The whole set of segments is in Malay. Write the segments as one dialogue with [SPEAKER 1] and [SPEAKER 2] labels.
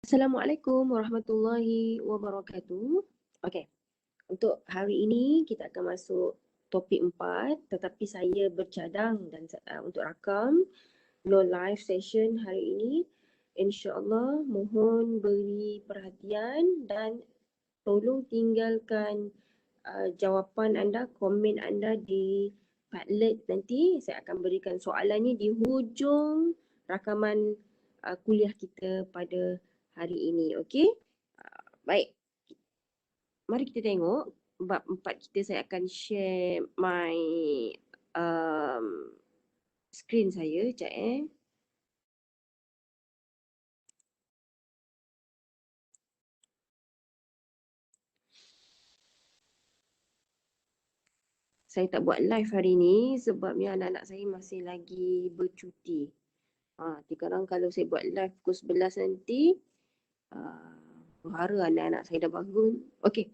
[SPEAKER 1] Assalamualaikum warahmatullahi wabarakatuh. Okey, untuk hari ini kita akan masuk topik 4, tetapi saya bercadang dan untuk rakam no live session hari ini. InsyaAllah mohon beri perhatian dan tolong tinggalkan jawapan anda, komen anda di Padlet nanti. Saya akan berikan soalan ni di hujung rakaman kuliah kita pada hari ini. Okey? Baik, mari kita tengok bab 4 kita. Saya akan share my um, screen saya. Sekejap Saya tak buat live hari ni sebabnya anak-anak saya masih lagi bercuti. Sekarang kalau saya buat live pukul 11 nanti, hara anak-anak saya dah bangun. Okey,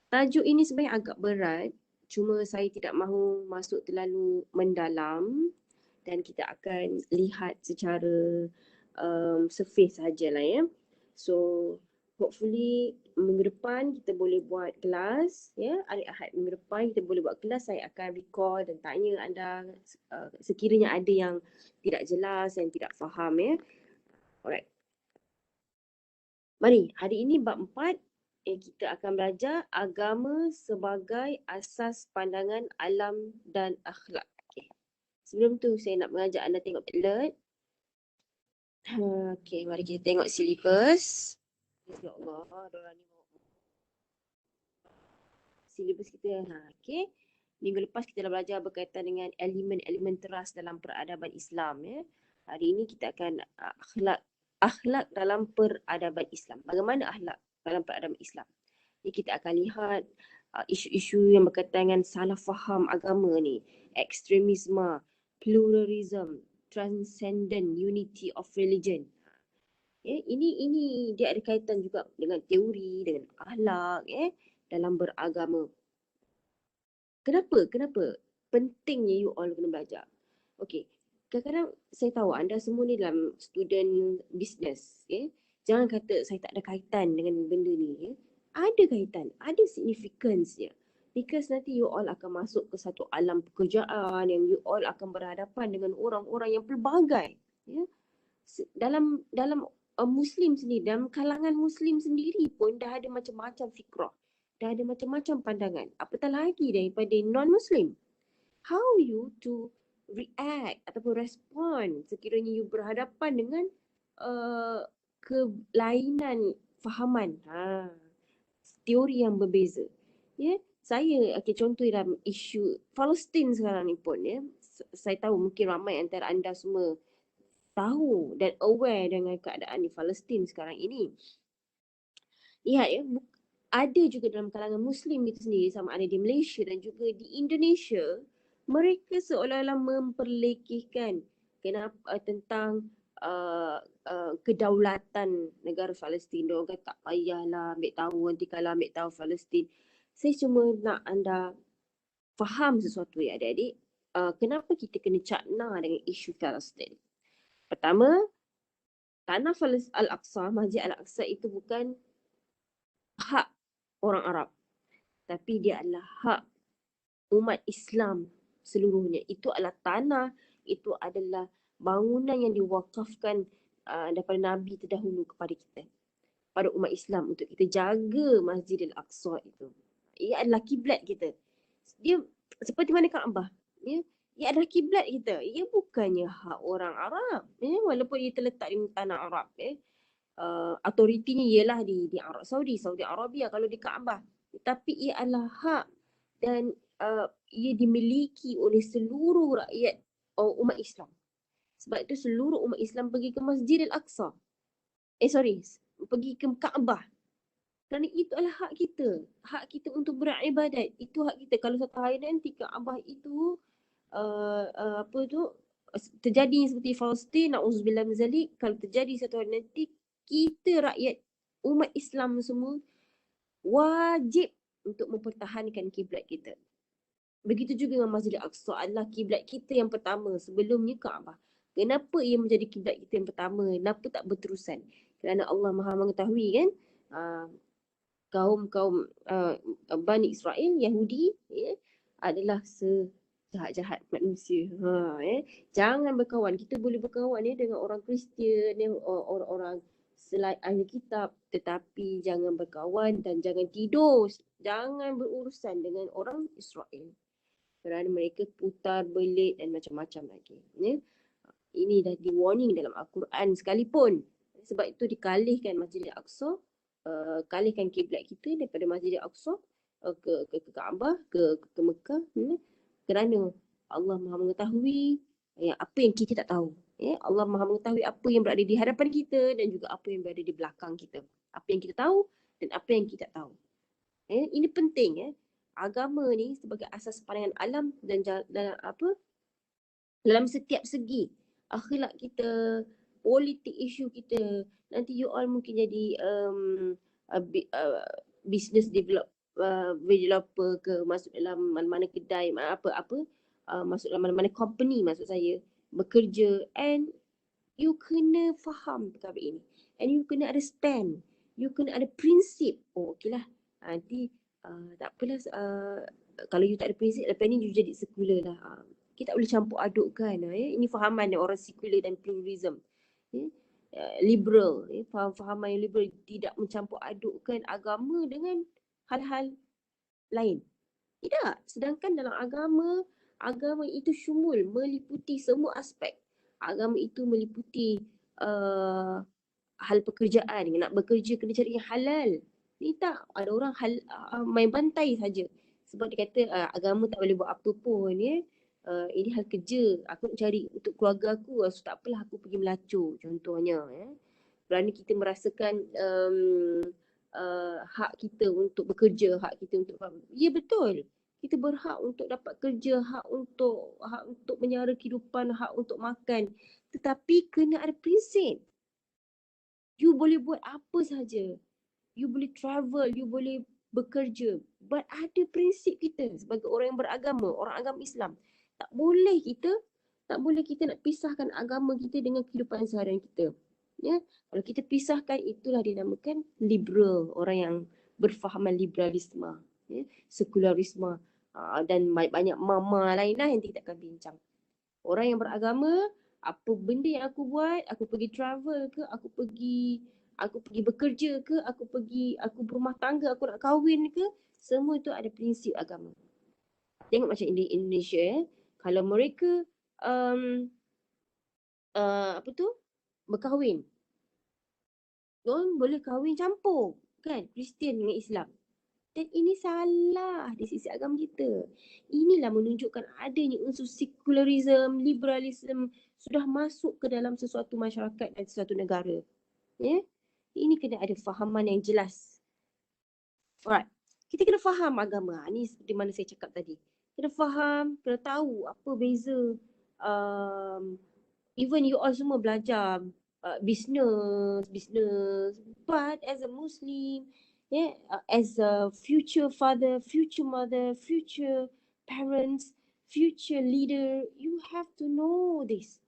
[SPEAKER 1] tajuk ini sebenarnya agak berat. Cuma saya tidak mahu masuk terlalu mendalam dan kita akan lihat secara surface sajalah ya. So hopefully minggu depan kita boleh buat kelas ya. Hari Ahad minggu depan kita boleh buat kelas. Saya akan record dan tanya anda sekiranya ada yang tidak jelas, yang tidak faham ya. Alright. Mari, hari ini bab 4 kita akan belajar agama sebagai asas pandangan alam dan akhlak. Okay. Sebelum tu saya nak mengajak anda tengok alert. Okey, mari kita tengok silibus. Ya Allah, diorang ni silibus kita. Okey. Minggu lepas kita dah belajar berkaitan dengan elemen-elemen teras dalam peradaban Islam ya. Hari ini kita akan akhlak dalam peradaban Islam. Bagaimana akhlak dalam peradaban Islam? Jadi kita akan lihat isu-isu yang berkaitan dengan salah faham agama ni, ekstremisme, pluralism, transcendent unity of religion. Ya, ini dia ada kaitan juga dengan teori, dengan akhlak dalam beragama. Kenapa pentingnya you all kena belajar? Okey, kadang-kadang saya tahu anda semua ni dalam student business, jangan kata saya tak ada kaitan dengan benda ni. Ada kaitan, ada significance dia. Because nanti you all akan masuk ke satu alam pekerjaan yang you all akan berhadapan dengan orang-orang yang pelbagai. Ya. Dalam Muslim sendiri, dalam kalangan Muslim sendiri pun dah ada macam-macam fikrah. Dah ada macam-macam pandangan. Apatah lagi daripada non-Muslim. How you to react ataupun respond sekiranya you berhadapan dengan kelainan fahaman. Teori yang berbeza. Ya, saya contoh dalam isu Palestin sekarang ni pun ya. Saya tahu mungkin ramai antara anda semua tahu dan aware dengan keadaan di Palestin sekarang ini. Lihat ya, ada juga dalam kalangan Muslim itu sendiri, sama ada di Malaysia dan juga di Indonesia, mereka seolah-olah memperlekehkan tentang kedaulatan negara Palestin. Diorang kata tak payahlah ambil tahu, nanti kalau ambil tahu Palestin. Saya cuma nak anda faham sesuatu ya adik-adik. Kenapa kita kena cakna dengan isu Palestin? Pertama, tanah Al-Aqsa, Masjid Al-Aqsa itu bukan hak orang Arab, tapi dia adalah hak umat Islam seluruhnya. Itu adalah tanah, itu adalah bangunan yang diwakafkan daripada Nabi terdahulu kepada kita, pada umat Islam, untuk kita jaga Masjid Al-Aqsa itu. Ia adalah kiblat kita. Dia seperti mana Kaabah, ia adalah kiblat kita. Ia bukannya hak orang Arab, walaupun ia terletak di tanah Arab. Autoritinya ialah di Arab Saudi Arabia kalau di Kaabah. Tapi ia adalah hak dan ia dimiliki oleh seluruh rakyat umat Islam. Sebab itu seluruh umat Islam pergi ke Masjid Al-Aqsa. Pergi ke Kaabah. Kerana itu adalah hak kita. Hak kita untuk beribadat. Itu hak kita. Kalau satu hari nanti Kaabah itu terjadi seperti Palestin, na'udzubillah min zalik, kalau terjadi satu hari nanti, kita rakyat umat Islam semua wajib untuk mempertahankan kiblat kita. Begitu juga dengan Masjid Al-Aqsa adalah kiblat kita yang pertama sebelumnya Kaabah. Kenapa ia menjadi kiblat kita yang pertama? Kenapa tak berterusan? Kerana Allah Maha mengetahui kan, kaum Bani Israel, Yahudi, ya, adalah sejahat-jahat manusia. Jangan berkawan. Kita boleh berkawan ya dengan orang Kristian, ya, orang-orang selain ahli kitab, tetapi jangan berkawan dan jangan tidur, jangan berurusan dengan orang Israel. Kerana mereka putar belit dan macam-macam lagi. Ya. Ini dah di warning dalam Al-Quran sekalipun. Sebab itu dikalihkan Masjid Al-Aqsa, kalihkan kiblat kita daripada Masjid Al-Aqsa ke Kaabah, ke Mekah. Kerana Allah Maha mengetahui apa yang kita tak tahu. Allah Maha mengetahui apa yang berada di hadapan kita dan juga apa yang berada di belakang kita. Apa yang kita tahu dan apa yang kita tak tahu. Ini penting. Agama ni sebagai asas pandangan alam dan dalam setiap segi. Akhlak kita, politik isu kita. Nanti you all mungkin jadi business developer ke, masuk dalam mana-mana kedai, masuk dalam mana-mana company maksud saya, bekerja, and you kena faham perkara ini. And you kena ada stand. You kena ada prinsip. Oh, okey lah. Nanti tak apalah, kalau you tak ada prinsip, lepas ni you jadi sekular lah. Kita tak boleh campur adukkan. Ini fahaman orang sekular dan pluralism. Liberal. Fahaman yang liberal tidak mencampur adukkan agama dengan hal-hal lain. Tidak. Sedangkan dalam agama itu syumul, meliputi semua aspek. Agama itu meliputi hal pekerjaan. Nak bekerja kena cari yang halal. Ni tak. Ada orang main bantai saja. Sebab dia kata agama tak boleh buat apa pun. Ini hal kerja. Aku nak cari untuk keluarga aku. So tak apalah aku pergi melacur contohnya. Kerana kita merasakan hak kita untuk bekerja, hak kita untuk... Ya betul. Kita berhak untuk dapat kerja, hak untuk menyara kehidupan, hak untuk makan. Tetapi kena ada prinsip. You boleh buat apa saja. You boleh travel, you boleh bekerja. But ada prinsip kita sebagai orang yang beragama, orang agama Islam. Tak boleh kita nak pisahkan agama kita dengan kehidupan seharian kita. Ya, kalau kita pisahkan, itulah dinamakan liberal, orang yang berfahaman liberalisme, sekularisme, dan banyak mama lain lah yang kita akan bincang. Orang yang beragama, apa benda yang aku buat, aku pergi travel ke, aku pergi bekerja ke, aku berumah tangga, aku nak kahwin ke, semua itu ada prinsip agama. Tengok macam di Indonesia, kalau mereka berkahwin, orang boleh kahwin campur kan, Kristian dengan Islam. Dan ini salah di sisi agama kita. Inilah menunjukkan adanya unsur sekularisme, liberalisme sudah masuk ke dalam sesuatu masyarakat dan sesuatu negara. Ini kena ada fahaman yang jelas. Alright. Kita kena faham agama. Ini seperti mana saya cakap tadi. Kena faham, kena tahu apa beza. Even you all semua belajar business. But as a Muslim, as a future father, future mother, future parents, future leader, you have to know this.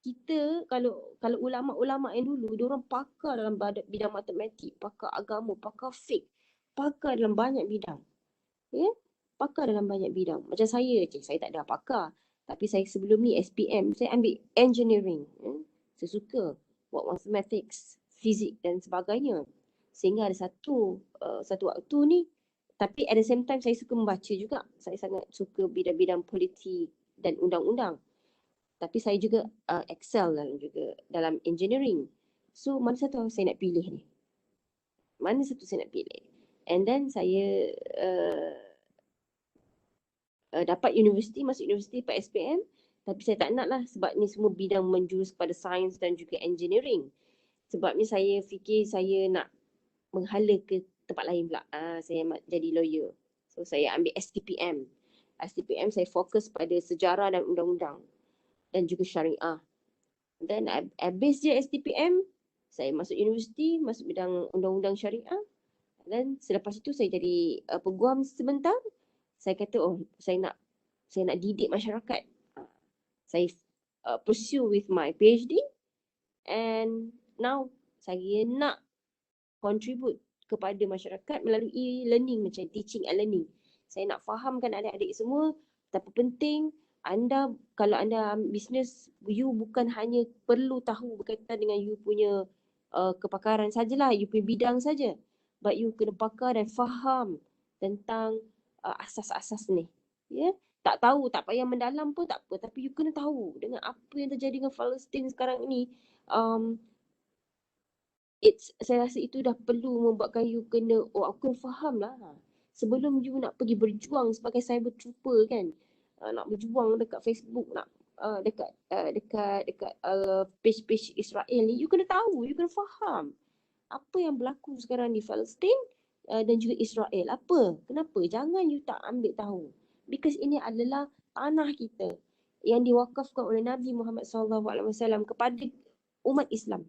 [SPEAKER 1] Kita kalau ulama-ulama yang dulu, diorang pakar dalam bidang matematik, pakar agama, pakar fiqh, pakar dalam banyak bidang. Pakar dalam banyak bidang. Macam saya tak ada pakar. Tapi saya sebelum ni SPM, saya ambil engineering. Saya suka buat mathematics, fizik dan sebagainya. Sehingga ada satu waktu ni, tapi at the same time saya suka membaca juga. Saya sangat suka bidang-bidang politik dan undang-undang. Tapi saya juga excel dalam engineering. So mana satu saya nak pilih ni? And then saya dapat masuk universiti Pak SPM. Tapi saya tak nak lah sebab ni semua bidang menjurus pada sains dan juga engineering. Sebab ni saya fikir saya nak menghala ke tempat lain pula. Saya jadi lawyer. So saya ambil STPM. STPM saya fokus pada sejarah dan undang-undang dan juga syariah. Dan habis je STPM, saya masuk universiti, masuk bidang undang-undang syariah. Dan selepas itu saya jadi peguam sebentar. Saya kata, saya nak didik masyarakat. Saya pursue with my PhD. And now Saya nak contribute kepada masyarakat melalui learning macam teaching and learning. Saya nak fahamkan adik-adik semua betapa penting anda, kalau anda bisnes, you bukan hanya perlu tahu berkaitan dengan you punya kepakaran sajalah, you punya bidang saja. But you kena pakar dan faham tentang asas-asas ni. Ya, tak tahu, tak payah mendalam pun tak apa, tapi you kena tahu dengan apa yang terjadi dengan Palestin sekarang ni. Saya rasa itu dah perlu membuatkan you kena, aku faham lah. Sebelum you nak pergi berjuang sebagai cyber trooper kan, nak berjuang dekat Facebook, nak dekat page-page Israel ni, you kena tahu, you kena faham apa yang berlaku sekarang di Palestin dan juga Israel. Apa? Kenapa? Jangan you tak ambil tahu. Because ini adalah tanah kita yang diwakafkan oleh Nabi Muhammad SAW kepada umat Islam.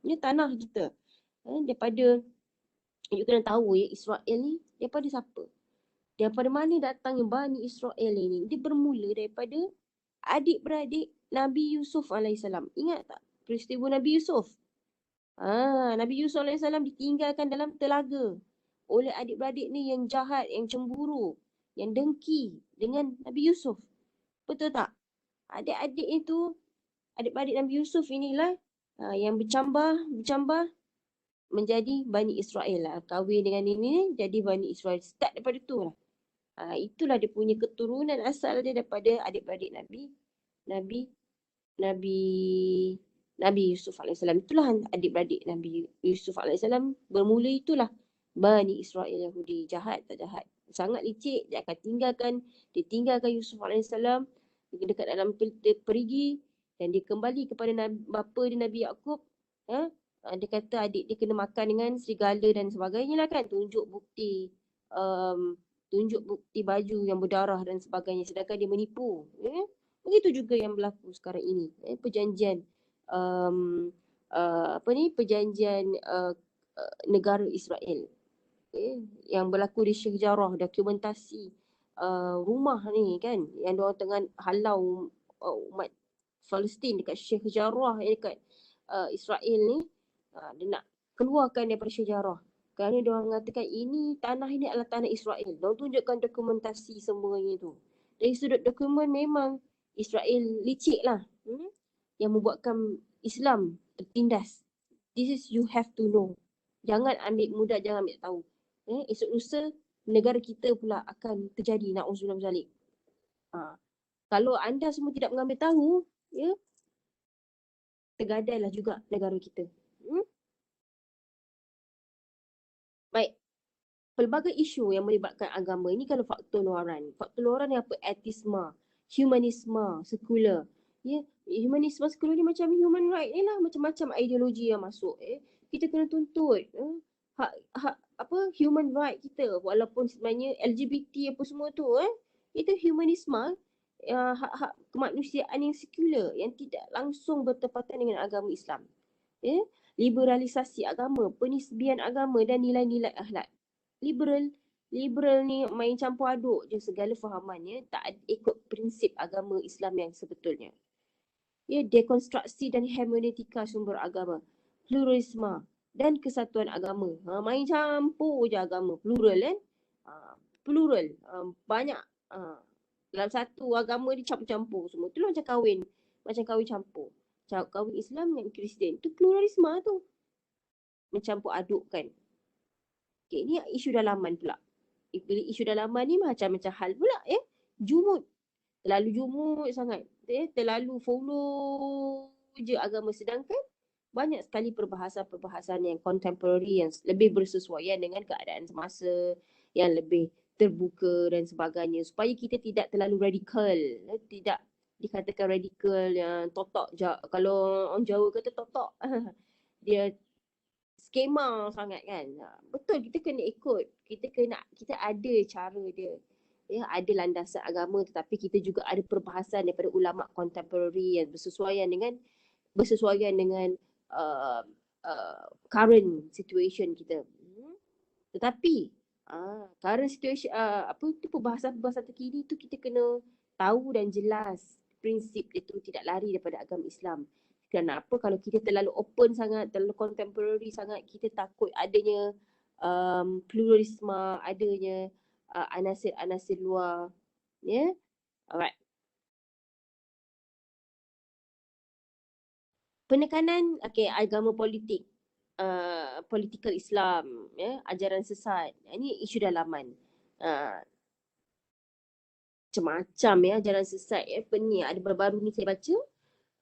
[SPEAKER 1] Ini tanah kita. Daripada, you kena tahu ya, Israel ni daripada siapa? Daripada mana datangnya Bani Israel ini? Dia bermula daripada adik-beradik Nabi Yusuf AS. Ingat tak peristiwa Nabi Yusuf? Nabi Yusuf AS ditinggalkan dalam telaga oleh adik-beradik ni yang jahat, yang cemburu, yang dengki dengan Nabi Yusuf. Betul tak? Adik-adik itu, adik-beradik Nabi Yusuf inilah yang bercambah menjadi Bani Israel lah. Kahwin dengan ini jadi Bani Israel. Start daripada tu lah. Itulah dia punya keturunan asal dia daripada adik-beradik Nabi Yusuf AS. Itulah adik-beradik Nabi Yusuf AS. Bermula itulah Bani Israel Yahudi. Jahat tak jahat? Sangat licik. Dia akan tinggalkan Yusuf AS dekat dalam perigi, dan dia kembali kepada bapa dia Nabi Yaqub. Dia kata adik dia kena makan dengan serigala dan sebagainya lah kan. Tunjuk bukti baju yang berdarah dan sebagainya, sedangkan dia menipu. Begitu juga yang berlaku sekarang ini. Perjanjian perjanjian negara Israel yang berlaku di Sheikh Jarrah, dokumentasi rumah ni kan, yang diorang tengah halau umat Palestin dekat Sheikh Jarrah dekat Israel ni. Dia nak keluarkan daripada Sheikh Jarrah kerana diorang mengatakan tanah ini adalah tanah Israel. Diorang tunjukkan dokumentasi semuanya tu. Dari sudut dokumen memang Israel licik lah, yang membuatkan Islam tertindas. This is you have to know. Jangan ambil mudah, jangan ambil tahu. Esok lusa negara kita pula akan terjadi, na'udzubillah min zalik. Kalau anda semua tidak mengambil tahu, tergadailah juga negara kita. Baik. Pelbagai isu yang melibatkan agama ini kalau faktor luaran. Faktor luaran ni apa? Etisma, humanisme, sekular. Humanisme sekular ni macam human right ni lah, macam-macam ideologi yang masuk. Kita kena tuntut human right kita, walaupun sebenarnya LGBT apa semua tu itu humanisme, hak-hak kemanusiaan yang sekular yang tidak langsung bertepatan dengan agama Islam. Liberalisasi agama, penisbian agama dan nilai-nilai akhlak. Liberal ni main campur aduk je segala fahamannya, tak ikut prinsip agama Islam yang sebetulnya. Dekonstruksi dan hermeneutika sumber agama, pluralisme dan kesatuan agama. Main campur je agama, plural kan? Plural, banyak. Dalam satu agama dicampur-campur semua. Itulah macam kahwin campur. Kahwin Islam dengan Kristian. Itu pluralisme tu. Mencampur adukkan. Okay, ni isu dalaman pula. Isu dalaman ni macam-macam hal pula Jumud. Terlalu jumud sangat. Terlalu follow je agama, sedangkan banyak sekali perbahasan-perbahasan yang contemporary yang lebih bersesuaian dengan keadaan semasa, yang lebih terbuka dan sebagainya, supaya kita tidak terlalu radikal. Tidak dikatakan radikal yang totok. Kalau orang Jawa kata totok, dia skema sangat kan. Betul, kita kena ikut. Kita ada cara dia. Ada landasan agama, tetapi kita juga ada perbahasan daripada ulama contemporary yang bersesuaian dengan current situation kita. Tetapi current situation, perbahasan terkini tu kita kena tahu dan jelas prinsip itu tidak lari daripada agama Islam. Kenapa? Kalau kita terlalu open sangat, terlalu contemporary sangat, kita takut adanya pluralisme, adanya anasir-anasir luar. Ya, yeah? Alright. Penekanan, agama politik, political Islam, ya, ajaran sesat. Ini isu dalaman. Macam-macam ya ajaran sesat. Ni ada baru-baru ni saya baca.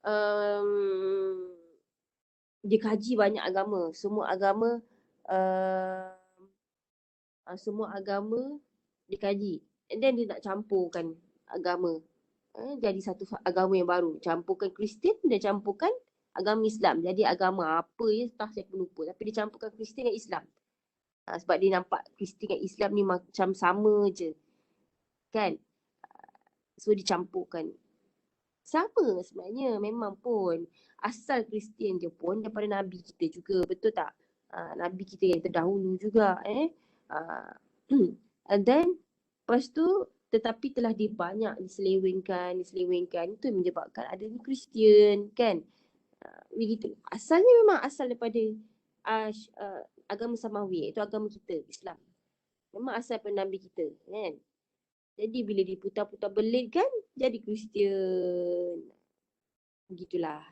[SPEAKER 1] Um, dia kaji banyak agama. Uh, semua agama dikaji. And then dia nak campurkan agama. Jadi satu agama yang baru. Campurkan Kristian dan campurkan agama Islam. Jadi agama apa ya, tak saya pun lupa. Tapi dia campurkan Kristian dengan Islam. Sebab dia nampak Kristian dengan Islam ni macam sama je. Kan? So dicampurkan. Sama sebenarnya memang pun. Asal Kristian je pun daripada Nabi kita juga. Betul tak? Nabi kita yang terdahulu juga. And then, lepas tu, tetapi telah banyak diselewengkan. Itu yang menyebabkan adanya Kristian, kan? Begitu. Asalnya memang asal daripada agama Samawi, iaitu agama kita, Islam. Memang asal daripada Nabi kita, kan? Jadi bila diputar-putar belitkan, jadi Kristian. Begitulah,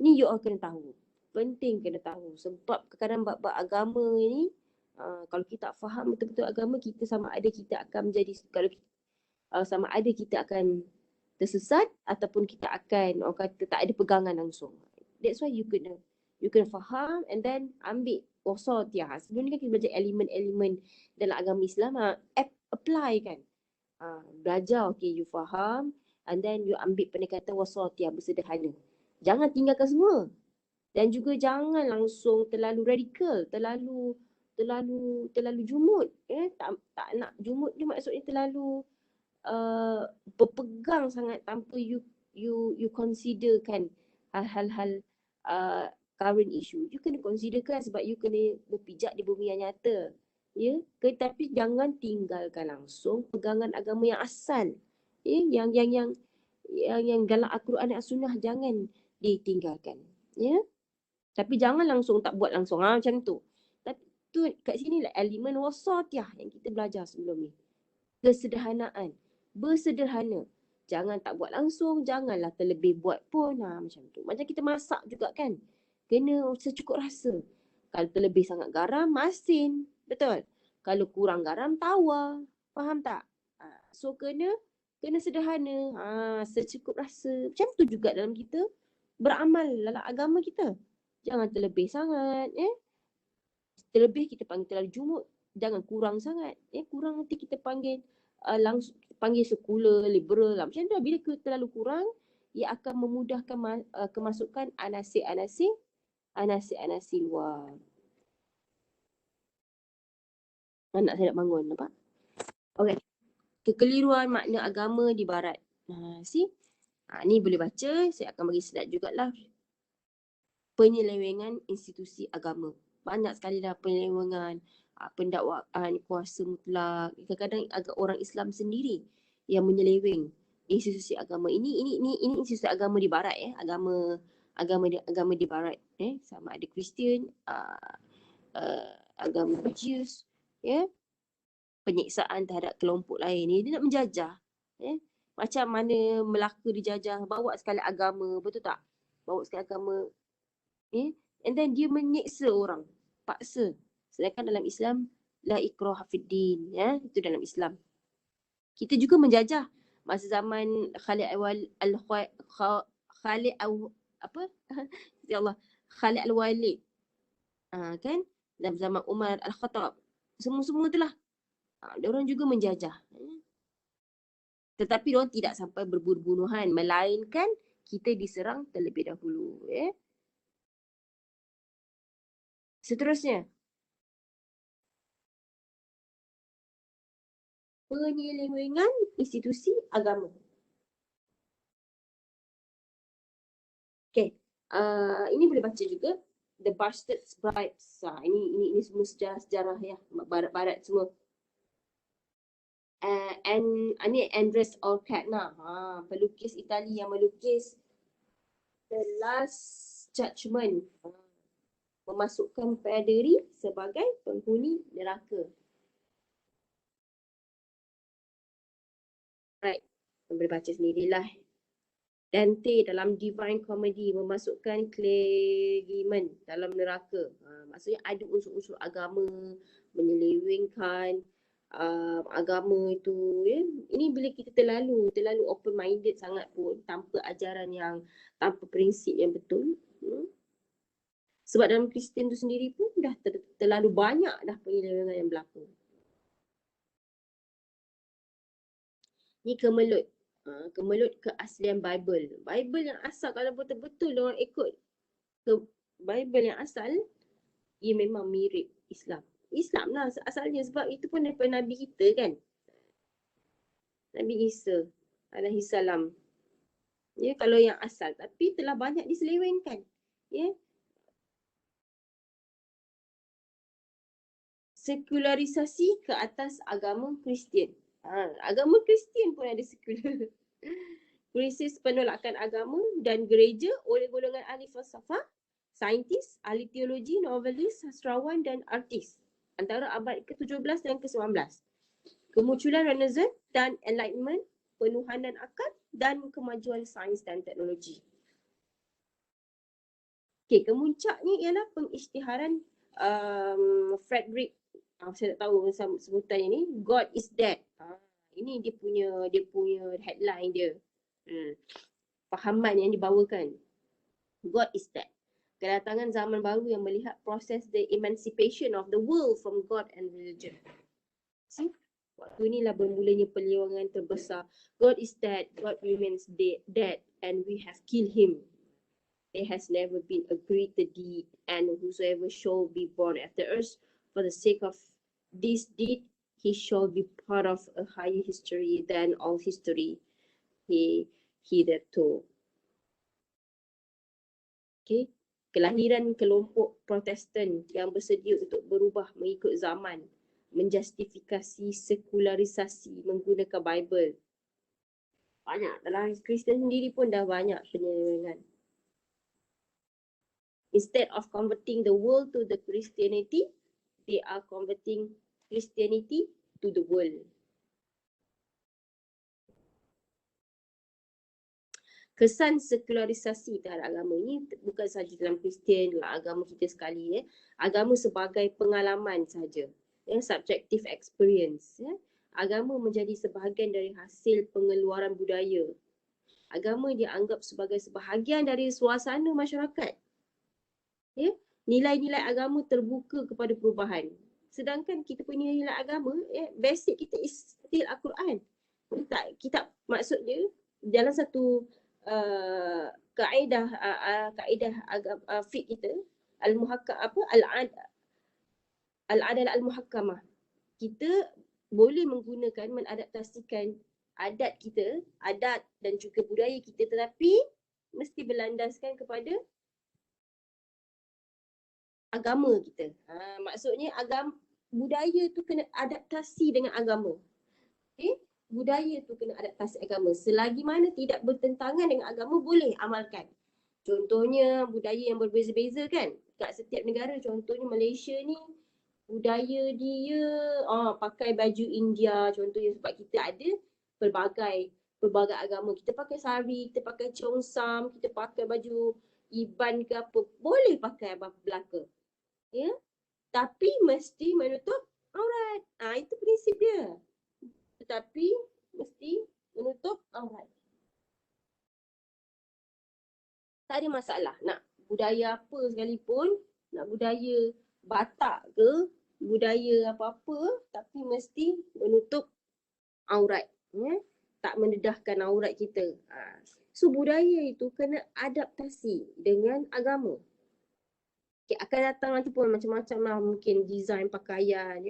[SPEAKER 1] Ni you all kena tahu. Penting kena tahu. Sebab kadang-kadang bab-bab agama ni, kalau kita tak faham betul-betul agama, kita sama ada kita akan menjadi, kalau sama ada kita akan tersesat ataupun kita akan, orang kata, tak ada pegangan langsung. That's why you kena faham and then ambil wasatiyah. Sebelum ni kan kita belajar elemen-elemen dalam agama Islam, apply kan. Belajar, okay, you faham and then you ambil pendekatan wasatiyah, bersederhana. Jangan tinggalkan semua. Dan juga jangan langsung terlalu radikal, terlalu jumud. Tak nak jumud ni maksudnya terlalu berpegang sangat tanpa you considerkan hal-hal current issue. You kena considerkan sebab you kena berpijak di bumi yang nyata. Ya, tetapi jangan tinggalkan langsung pegangan agama yang asal. Ya, yang dalam Al-Quran dan As-Sunnah jangan ditinggalkan. Ya. Tapi jangan langsung tak buat langsung macam tu. Tapi tu kat sini lah elemen wasatiyah yang kita belajar sebelum ni. Kesederhanaan. Bersederhana. Jangan tak buat langsung, janganlah terlebih buat pun. Macam tu. Macam kita masak juga kan. Kena secukup rasa. Kalau terlebih sangat garam, masin. Betul? Kalau kurang garam, tawar. Faham tak? So kena sederhana. Secukup rasa. Macam tu juga dalam kita beramal dalam agama kita. Jangan terlebih sangat. Terlebih kita panggil terlalu jumud. Jangan kurang sangat. Kurang nanti kita panggil langsung panggil sekular, liberal lah. Macam tu lah. Bila terlalu kurang, ia akan memudahkan kemasukan anasir-anasir luar. Anak saya nak bangun, nampak? Okay. Kekeliruan makna agama di barat. Ni boleh baca. Saya akan bagi slide jugalah. Penyelewengan institusi agama. Banyak sekali dah penyelewengan, pendakwaan, kuasa mutlak. Kadang-kadang agak orang Islam sendiri yang menyeleweng institusi agama. Ini institusi agama di barat, agama di barat, sama ada Kristian, agama Buddhis, penyiksaan terhadap kelompok lain ni. Dia nak menjajah, macam mana Melaka dijajah, bawa sekali agama, betul tak? Bawa sekali agama, and then dia menyiksa orang, paksa. Sedangkan dalam Islam, la ikraha fiddin, itu dalam Islam. Kita juga menjajah masa zaman Khalid al-Walid, kan? Dalam zaman Umar al-Khattab, semua itulah. Diorang juga menjajah. Tetapi diorang tidak sampai berbunuh-bunuhan, melainkan kita diserang terlebih dahulu. Seterusnya, penyelewengan institusi agama. Okay, ini boleh baca juga. The Bastard's Bribes. Ini semua sejarah ya, barat-barat semua. Ini Andres Orcagna, pelukis Itali yang melukis The last judgment. Memasukkan pederi sebagai penghuni neraka. Right. Boleh baca sendirilah. Dante dalam Divine Comedy memasukkan clergyman dalam neraka. Maksudnya ada unsur-unsur agama, menyelewengkan agama itu. Ya. Ini bila kita terlalu open minded sangat pun tanpa ajaran yang, tanpa prinsip yang betul. Sebab dalam Kristian tu sendiri pun dah terlalu banyak dah penyelewengan yang berlaku. Ni kemelut. Kemelut keaslian Bible. Bible yang asal kalau betul-betul orang ikut ke Bible yang asal, ia memang mirip Islam. Islam lah asalnya, sebab itu pun daripada Nabi kita kan. Nabi Isa alaihi salam. Ya, kalau yang asal, tapi telah banyak diselewengkan. Ya. Sekularisasi ke atas agama Kristian. Agama Kristian pun ada sekular. Krisis penolakan agama dan gereja oleh golongan ahli falsafah, saintis, ahli teologi, novelis, sastrawan dan artis antara abad ke-17 dan ke-19. Kemunculan Renaissance dan Enlightenment, penuhanan akal dan kemajuan sains dan teknologi. Okey, kemuncaknya ialah pengisytiharan Frederick, saya tak tahu sebutannya ni, God is Dead. Ini dia punya headline dia. Fahaman yang dibawakan. God is Dead. Kedatangan zaman baru yang melihat proses the emancipation of the world from God and religion. See? Waktu inilah bermulanya perlawanan terbesar. God is dead, God remains dead, and we have killed him. There has never been a greater deed, and whosoever shall be born after us, for the sake of this deed, he shall be part of a higher history than all history he hitherto. Okay. Kelahiran kelompok Protestan yang bersedia untuk berubah mengikut zaman, menjustifikasi sekularisasi menggunakan Bible. Banyak dalam Kristian sendiri pun dah banyak penyelewengan. Instead of converting the world to the Christianity, they are converting Christianity to the world. Kesan sekularisasi terhadap agama ini bukan sahaja dalam Kristian, dalam agama kita sekali. Agama sebagai pengalaman sahaja. Subjective experience. Agama menjadi sebahagian dari hasil pengeluaran budaya. Agama dianggap sebagai sebahagian dari suasana masyarakat. Nilai-nilai agama terbuka kepada perubahan. Sedangkan kita punya nilai agama, basic kita is still Al-Quran. Kita maksudnya dalam satu kaedah agama fiqh kita, al-adalah al-muhakkamah. Kita boleh menggunakan, mengadaptasikan adat kita, adat dan juga budaya kita, tetapi mesti berlandaskan kepada agama kita. Maksudnya budaya tu kena adaptasi dengan agama. Budaya tu kena adaptasi agama. Selagi mana tidak bertentangan dengan agama, boleh amalkan. Contohnya budaya yang berbeza-beza kan. Kat setiap negara, contohnya Malaysia ni, budaya dia pakai baju India contohnya, sebab kita ada pelbagai agama. Kita pakai sari, kita pakai cheongsam, kita pakai baju Iban ke apa. Boleh pakai belaka. Tapi mesti menutup aurat. Itu prinsip dia. Tetapi mesti menutup aurat. Tak ada masalah. Nak budaya apa sekalipun, nak budaya Batak ke, budaya apa-apa, tapi mesti menutup aurat. Tak mendedahkan aurat kita. So budaya itu kena adaptasi dengan agama. Akan datang nanti pun macam-macam lah, mungkin design pakaian,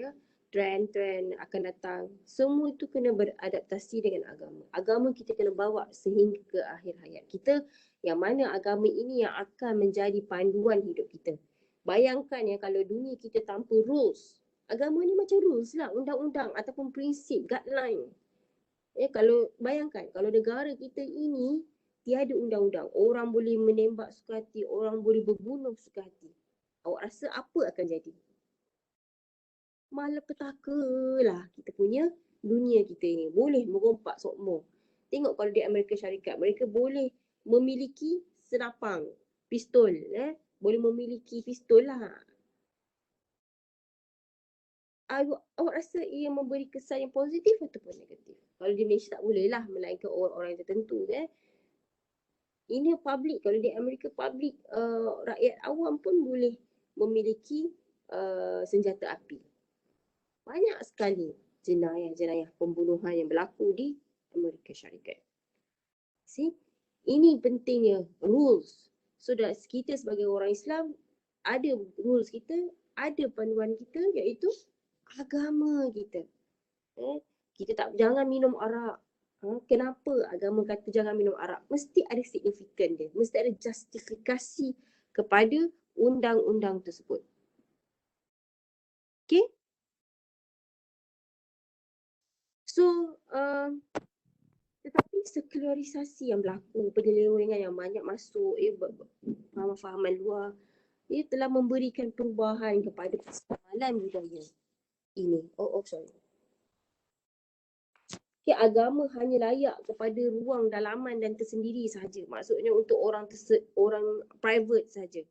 [SPEAKER 1] trend akan datang. Semua itu kena beradaptasi dengan agama. Agama kita kena bawa sehingga ke akhir hayat kita, yang mana agama ini yang akan menjadi panduan hidup kita. Bayangkan kalau dunia kita tanpa rules. Agama ni macam rules lah, undang-undang ataupun prinsip, guideline. Kalau bayangkan, kalau negara kita ini tiada undang-undang. Orang boleh menembak suka hati, orang boleh berbunuh suka hati. Awak rasa apa akan jadi? Malapetaka lah kita punya dunia kita ini. Boleh merompak sokmo. Tengok kalau di Amerika Syarikat, mereka boleh memiliki senapang, pistol. Boleh memiliki pistol lah. Awak rasa ia memberi kesan yang positif ataupun negatif? Kalau di Malaysia tak boleh lah, melainkan orang-orang yang tertentu. Ini public, kalau di Amerika public, rakyat awam pun boleh memiliki senjata api. Banyak sekali jenayah-jenayah pembunuhan yang berlaku di Amerika Syarikat. See? Ini pentingnya rules. So that kita sebagai orang Islam, ada rules kita, ada panduan kita, iaitu agama kita. Kita jangan minum arak. Kenapa agama kata jangan minum arak? Mesti ada signifikan dia. Mesti ada justifikasi kepada undang-undang tersebut. Okay? So, tetapi sekularisasi yang berlaku, penyelewengan yang banyak masuk, fahaman luar, ia telah memberikan perubahan kepada persoalan budaya ini. Sorry. Okay, agama hanya layak kepada ruang dalaman dan tersendiri sahaja. Maksudnya untuk orang orang private sahaja.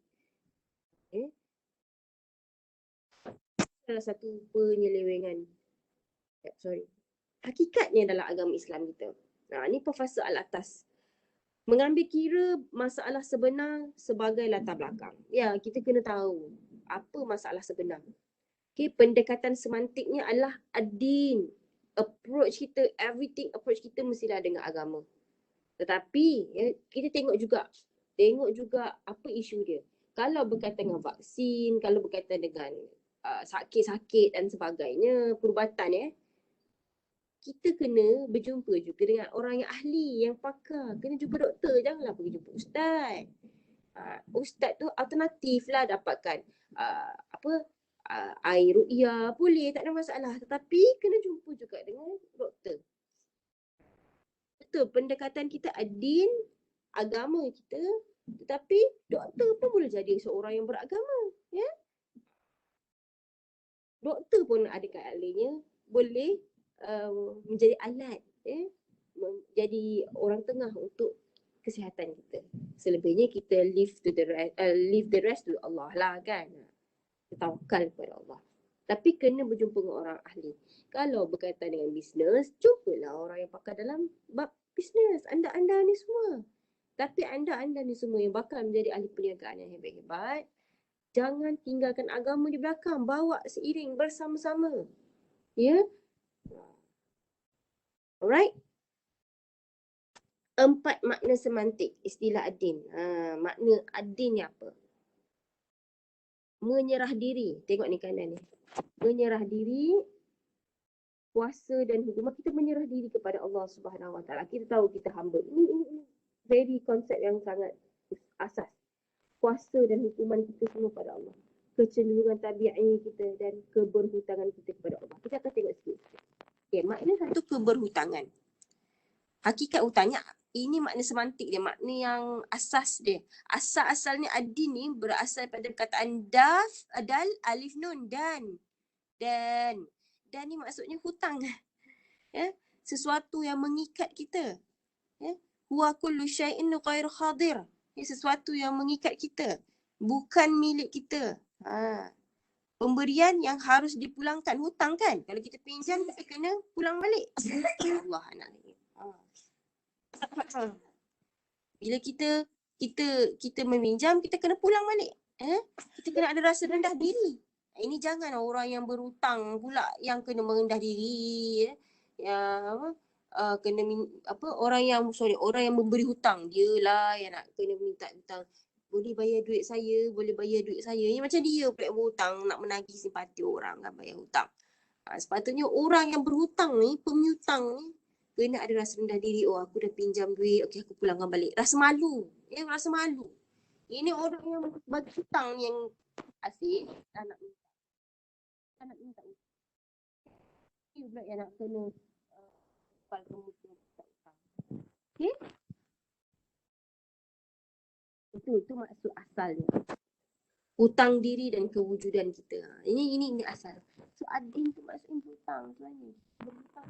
[SPEAKER 1] Salah satu penyelewengan. Sorry. Hakikatnya dalam agama Islam kita. Ini perfasa al-atas. Mengambil kira masalah sebenar sebagai latar belakang. Ya, kita kena tahu apa masalah sebenar. Okay, pendekatan semantiknya adalah ad-din. Approach kita, everything approach kita mestilah dengan agama. Tetapi kita tengok juga apa isu dia. Kalau berkaitan dengan vaksin, kalau berkaitan dengan sakit-sakit dan sebagainya, perubatan kita kena berjumpa juga dengan orang yang ahli, yang pakar. Kena jumpa doktor, janganlah pergi jumpa ustaz. Ustaz tu alternatif lah dapatkan air ruqyah, boleh, tak ada masalah. Tetapi kena jumpa juga dengan doktor. Betul, pendekatan kita adin, agama kita, tetapi doktor pun boleh jadi seorang yang beragama. Doktor pun ada kalanya boleh menjadi alat, menjadi orang tengah untuk kesihatan kita. Selebihnya kita leave the rest to Allah lah kan. Tawakal kepada Allah. Tapi kena berjumpa dengan orang ahli. Kalau berkaitan dengan bisnes, jumpalah orang yang pakar dalam bab bisnes. Anda ni semua. Tapi anda ni semua yang bakal menjadi ahli perniagaan yang hebat-hebat, jangan tinggalkan agama di belakang. Bawa seiring bersama-sama. Ya? Alright? 4 makna semantik istilah adin. Makna adin ni apa? Menyerah diri. Tengok ni kanan ni. Menyerah diri, puasa dan hukuman. Kita menyerah diri kepada Allah Subhanahu Wa Taala. Kita tahu kita hamba. Ini very konsep yang sangat asas. Puasa dan hukuman kita semua pada Allah. Kecenderungan tabiatnya kita dan keberhutangan kita kepada Allah. Kita akan tengok sikit. Okay, makna satu keberhutangan. Hakikat hutangnya, ini makna semantik dia, makna yang asas dia. Asal-asalnya adin ni berasal pada perkataan dal, alif nun, dan. Dan ni maksudnya hutang. Sesuatu yang mengikat kita. Huwa kullu syai'in ghair khadir. Sesuatu yang mengikat kita. Bukan milik kita. Pemberian yang harus dipulangkan. Hutang kan? Kalau kita pinjam, kita kena pulang balik. Allah anak ni. Bila kita meminjam, kita kena pulang balik. Kita kena ada rasa rendah diri. Ini jangan orang yang berhutang pula yang kena merendah diri. Orang yang memberi hutang, dialah yang nak kena minta hutang. Boleh bayar duit saya. Ini macam dia pula berhutang, nak menagih simpati orang kan bayar hutang. Sepatutnya orang yang berhutang ni, pemiutang ni, kena ada rasa rendah diri. Aku dah pinjam duit, okey aku pulangkan balik. Rasa malu. Rasa malu. Ini orang yang bagi hutang yang asyik tak nak minta. Ini pula yang nak kena kepal kemudian minta hutang. Okay? betul, itu maksud asalnya. Hutang diri dan kewujudan kita. Ini asal. So adin tu maksudnya hutang sebenarnya. Berhutang.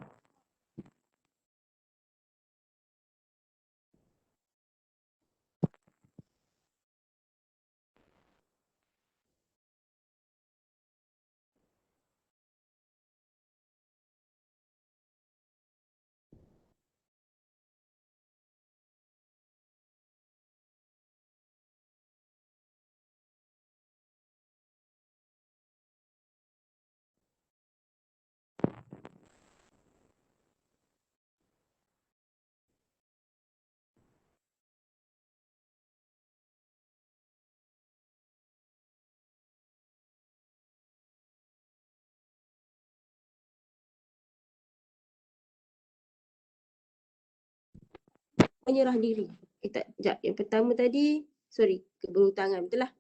[SPEAKER 1] Menyerah diri. Tak, sekejap. Yang pertama tadi, sorry, berhutangan. Betul lah.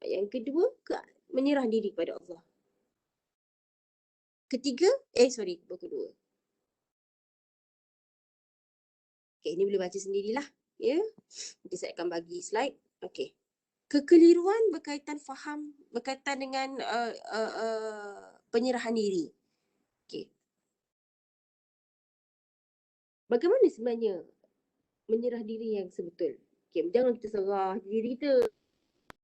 [SPEAKER 1] Yang kedua, menyerah diri kepada Allah. Ketiga, sorry, kedua. Okay, ini boleh baca sendirilah. Ya. Nanti saya akan bagi slide. Okay. Kekeliruan berkaitan dengan penyerahan diri. Okay. Bagaimana sebenarnya menyerah diri yang sebetul? Okay, jangan kita serah diri kita.